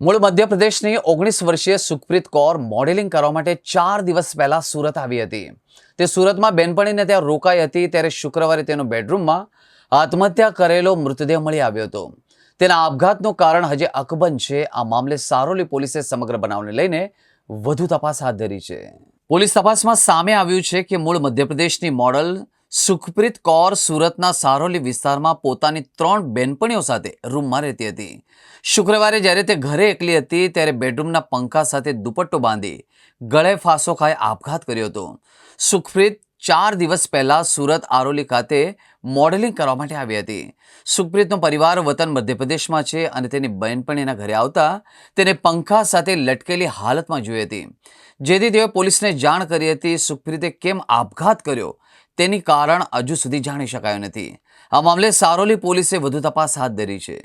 મૂળ મધ્યપ્રદેશની 19 વર્ષીય સુખપ્રીત કૌર મોડેલિંગ કરવા માટે 4 દિવસ પહેલા સુરત આવી હતી. તે સુરતમાં બેનપણીને ત્યાં રોકાઈ હતી ત્યારે શુક્રવારે તેનો બેડરૂમમાં આત્મહત્યા કરેલો મૃતદેહ મળી આવ્યો હતો. તેના આપઘાતનું કારણ હજી અકબંધ છે. આ મામલે સારોલી પોલીસે સમગ્ર બનાવને લઈને વધુ તપાસ હાથ ધરી છે. પોલીસ તપાસમાં સામે આવ્યું છે કે મૂળ મધ્યપ્રદેશની મોડલ સુખપ્રીત કૌર સુરતના સારોલી વિસ્તારમાં પોતાની 3 બેનપણીઓ સાથે રૂમમાં રહેતી હતી. શુક્રવારે જ્યારે તે ઘરે એકલી હતી ત્યારે બેડરૂમના પંખા સાથે દુપટ્ટો બાંધી ગળે ફાંસો ખાઈ આપઘાત કર્યો હતો. સુખપ્રીત 4 દિવસ પહેલા સુરત આરોલી ખાતે મોડેલિંગ કરવા માટે આવી હતી. સુખપ્રીતનો પરિવાર વતન મધ્યપ્રદેશમાં છે અને તેની બહેનપણીના ઘરે આવતા તેને પંખા સાથે લટકેલી હાલતમાં જોઈ હતી, જેથી તેઓ પોલીસને જાણ કરી હતી. સુખપ્રીતે કેમ આપઘાત કર્યો તેની કારણ હજુ સુધી જાણી શકાયું નથી. આ મામલે સારોલી પોલીસે વધુ તપાસ હાથ ધરી છે.